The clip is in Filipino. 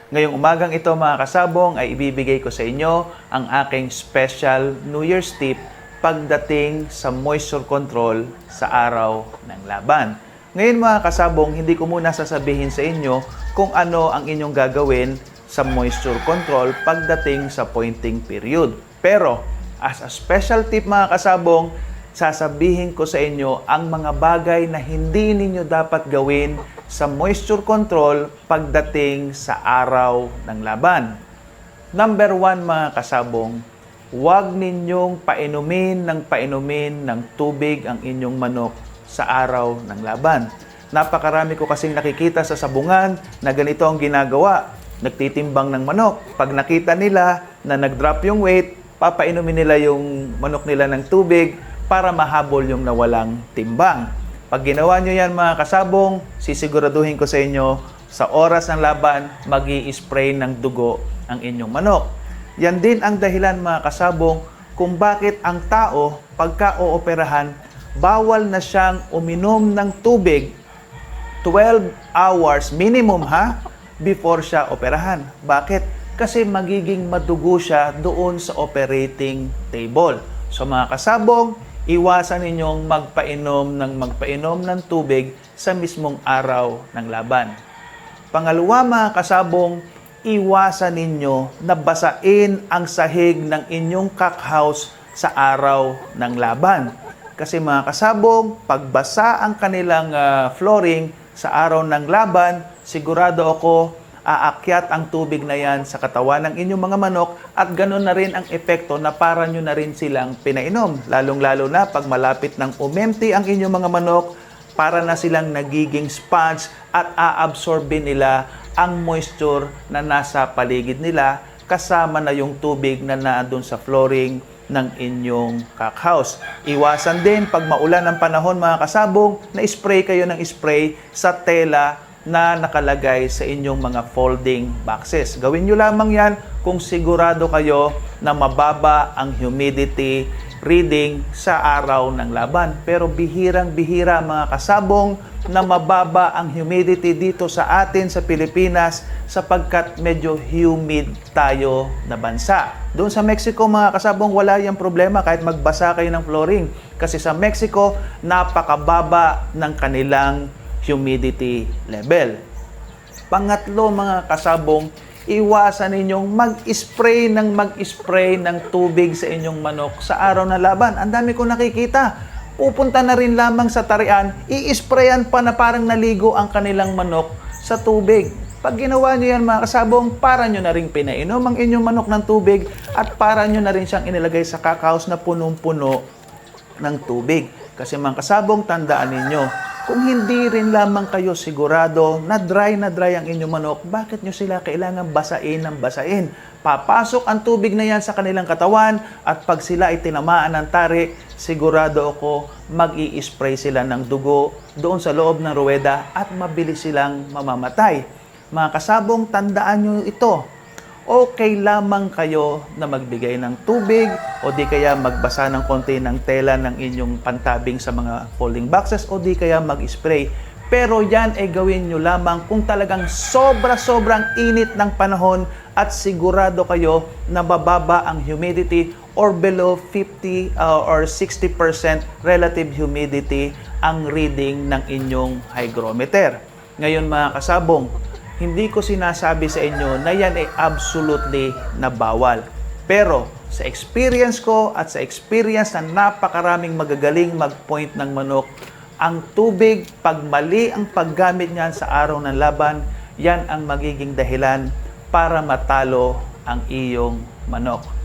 Ngayong umagang ito mga kasabong ay ibibigay ko sa inyo ang aking special New Year's tip pagdating sa moisture control sa araw ng laban. Ngayon mga kasabong, hindi ko muna sasabihin sa inyo kung ano ang inyong gagawin sa moisture control pagdating sa pointing period. Pero as a special tip mga kasabong, sasabihin ko sa inyo ang mga bagay na hindi ninyo dapat gawin sa moisture control pagdating sa araw ng laban. Number 1 mga kasabong, huwag ninyong painumin ng tubig ang inyong manok sa araw ng laban. Napakarami ko kasing nakikita sa sabungan na ganito ang ginagawa. Nagtitimbang ng manok. Pag nakita nila na nag-drop yung weight, papainumin nila yung manok nila ng tubig para mahabol yung nawalang timbang. Pag ginawa nyo yan mga kasabong, sisiguraduhin ko sa inyo, sa oras ng laban, mag-i-spray ng dugo ang inyong manok. Yan din ang dahilan mga kasabong kung bakit ang tao, pagka ooperahan, bawal na siyang uminom ng tubig 12 hours minimum before siya operahan. Bakit? Kasi magiging madugo siya doon sa operating table. So mga kasabong, iwasan ninyong magpainom ng tubig sa mismong araw ng laban. Pangalawa mga kasabong, iwasan ninyo na basain ang sahig ng inyong cockhouse sa araw ng laban. Kasi mga kasabong, pagbasa ang kanilang flooring sa araw ng laban, sigurado ako aakyat ang tubig na yan sa katawan ng inyong mga manok at ganoon na rin ang epekto na para nyo na rin silang pinainom. Lalong-lalo na pag malapit ng umempty ang inyong mga manok, para na silang nagiging sponge at aabsorbin nila ang moisture na nasa paligid nila kasama na yung tubig na naandun sa flooring ng inyong cockhouse. Iwasan din pag maulan ang panahon mga kasabong na spray kayo ng spray sa tela na nakalagay sa inyong mga folding boxes. Gawin nyo lamang yan kung sigurado kayo na mababa ang humidity reading sa araw ng laban. Pero bihirang-bihira mga kasabong na mababa ang humidity dito sa atin sa Pilipinas sapagkat medyo humid tayo na bansa. Doon sa Mexico mga kasabong wala yung problema kahit magbasa kayo ng flooring. Kasi sa Mexico napakababa ng kanilang humidity level. Pangatlo mga kasabong, iwasan ninyong mag-spray ng tubig sa inyong manok sa araw na laban. Ang dami ko nakikita. Pupunta na rin lamang sa tarian, i-sprayan pa na parang naligo ang kanilang manok sa tubig. Pag ginawa nyo yan mga kasabong, para nyo na rin pinainom ang inyong manok ng tubig at para nyo na rin siyang inilagay sa cockhouse na punong-puno ng tubig. Kasi mga kasabong, tandaan ninyo, kung hindi rin lamang kayo sigurado na dry ang inyong manok, bakit nyo sila kailangan basain ng basain? Papasok ang tubig na yan sa kanilang katawan at pag sila ay tinamaan ng tari, sigurado ako mag-i-spray sila ng dugo doon sa loob ng ruweda at mabilis silang mamamatay. Mga kasabong, tandaan nyo ito. Okay lamang kayo na magbigay ng tubig o di kaya magbasa ng konti ng tela ng inyong pantabing sa mga folding boxes o di kaya mag-spray. Pero yan ay gawin nyo lamang kung talagang sobrang init ng panahon at sigurado kayo na bababa ang humidity or below 50 or 60% relative humidity ang reading ng inyong hygrometer. Ngayon mga kasabong, hindi ko sinasabi sa inyo na yan ay absolutely na bawal. Pero sa experience ko at sa experience na napakaraming magagaling mag-point ng manok, ang tubig, pag mali ang paggamit niyan sa araw ng laban, yan ang magiging dahilan para matalo ang iyong manok.